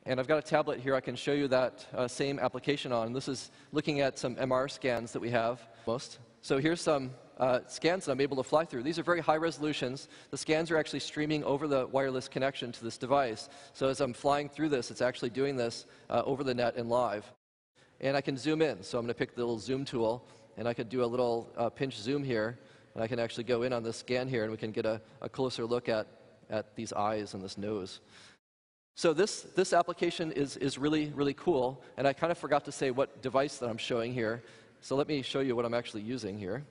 And I've got a tablet here I can show you that same application on. This is looking at some MR scans that we have most. So here's some scans that I'm able to fly through. These are very high resolutions. The scans are actually streaming over the wireless connection to this device. So as I'm flying through this, it's actually doing this over the net and live. And I can zoom in. So I'm going to pick the little zoom tool, and I could do a little pinch zoom here, and I can actually go in on this scan here, and we can get a closer look at these eyes and this nose. So this application is really, really cool, and I kind of forgot to say what device that I'm showing here. So let me show you what I'm actually using here.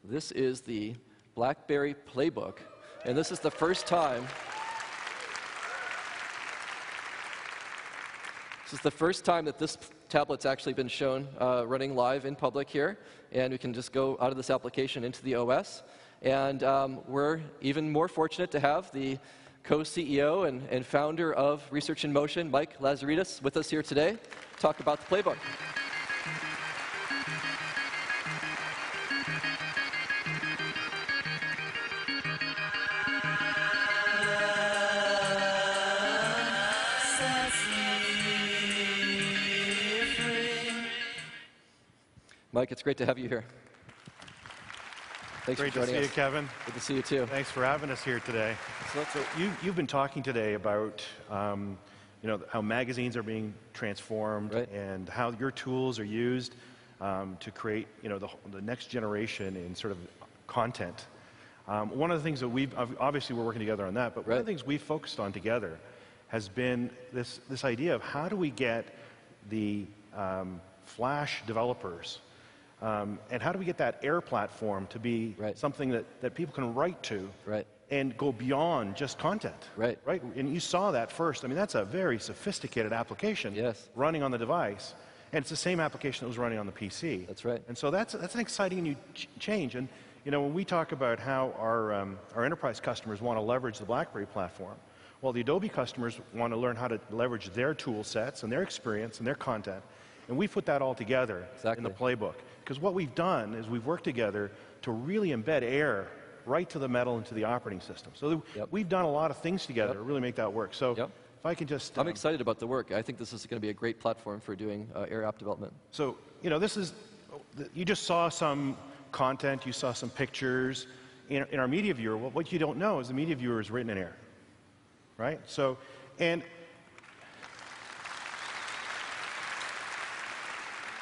This is the BlackBerry Playbook, and this is the first time that this tablet's actually been shown running live in public here, and we can just go out of this application into the OS. And we're even more fortunate to have the co-CEO and founder of Research in Motion, Mike Lazaridis, with us here today to talk about the Playbook. Mike, it's great to have you here. Thanks Great for joining us. Great to see you, Kevin. Good to see you, too. Thanks for having us here today. So you've been talking today about how magazines are being transformed, right, and how your tools are used to create the next generation in sort of content. One of the things that obviously we're working together on that, but one of the things we've focused on together has been this idea of how do we get the Flash developers and how do we get that Air platform to be something that people can write to and go beyond just content? Right? And you saw that first. I mean, that's a very sophisticated application running on the device. And it's the same application that was running on the PC. That's right. And so that's an exciting new change. And when we talk about how our enterprise customers want to leverage the BlackBerry platform, well, the Adobe customers want to learn how to leverage their tool sets and their experience and their content. And we put that all together in the Playbook. Because what we've done is we've worked together to really embed Air right to the metal into the operating system. So we've done a lot of things together to really make that work. So if I can just... I'm excited about the work. I think this is going to be a great platform for doing Air app development. So, this is... You just saw some content. You saw some pictures. In our media viewer, what you don't know is the media viewer is written in Air. Right? So,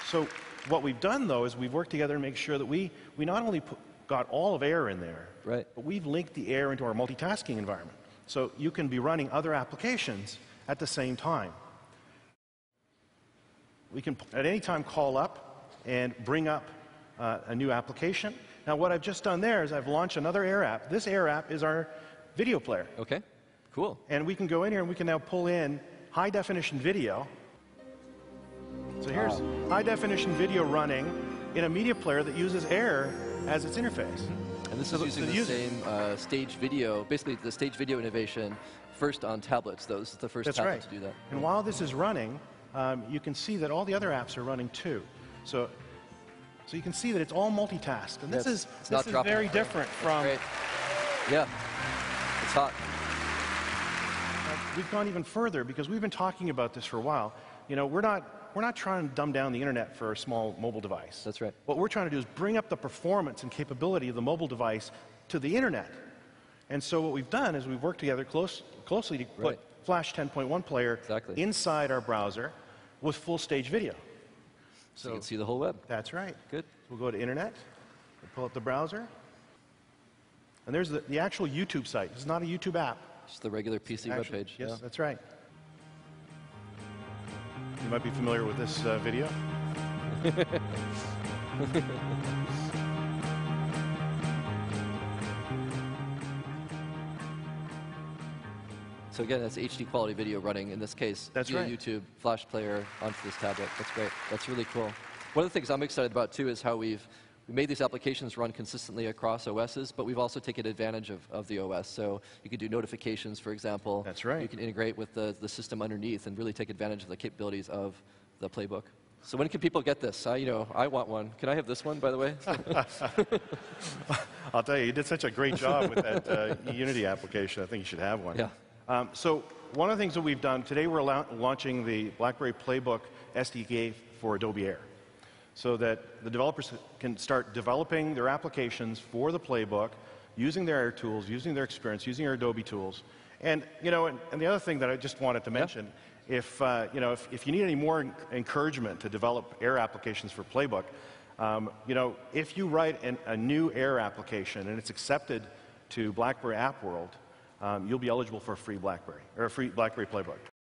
So what we've done, though, is we've worked together to make sure that we not only got all of Air in there, but we've linked the Air into our multitasking environment. So you can be running other applications at the same time. We can, at any time, call up and bring up a new application. Now, what I've just done there is I've launched another Air app. This Air app is our video player. Okay, cool. And we can go in here and we can now pull in high-definition video. So here's high-definition video running in a media player that uses Air as its interface. And this is using the same stage video, basically the stage video innovation, first on tablets, though. This is the first tablet to do that. And while this is running, you can see that all the other apps are running too. So you can see that it's all multitask. And this is very different from... Yeah, it's hot. We've gone even further because we've been talking about this for a while. We're not trying to dumb down the internet for a small mobile device. That's right. What we're trying to do is bring up the performance and capability of the mobile device to the internet. And so what we've done is we've worked together closely to put Flash 10.1 player inside our browser with full stage video. So you can see the whole web. That's right. Good. We'll go to internet, we'll pull up the browser, and there's the actual YouTube site. It's not a YouTube app. Just the regular PC webpage. Yes, that's right. You might be familiar with this video. So again, that's HD quality video running, in this case, via YouTube, Flash player onto this tablet. That's great. That's really cool. One of the things I'm excited about, too, is how we made these applications run consistently across OSs, but we've also taken advantage of the OS. So you can do notifications, for example. That's right. You can integrate with the system underneath and really take advantage of the capabilities of the Playbook. So when can people get this? I want one. Can I have this one, by the way? I'll tell you, you did such a great job with that Unity application. I think you should have one. Yeah. So one of the things that we've done, today we're launching the BlackBerry Playbook SDK for Adobe Air, so that the developers can start developing their applications for the Playbook using their Air tools, using their experience, using their Adobe tools. And, you know, and the other thing that I just wanted to mention, if you need any more encouragement to develop Air applications for Playbook, you know, if you write a new Air application and it's accepted to BlackBerry App World, you'll be eligible for a free BlackBerry, or a free BlackBerry Playbook.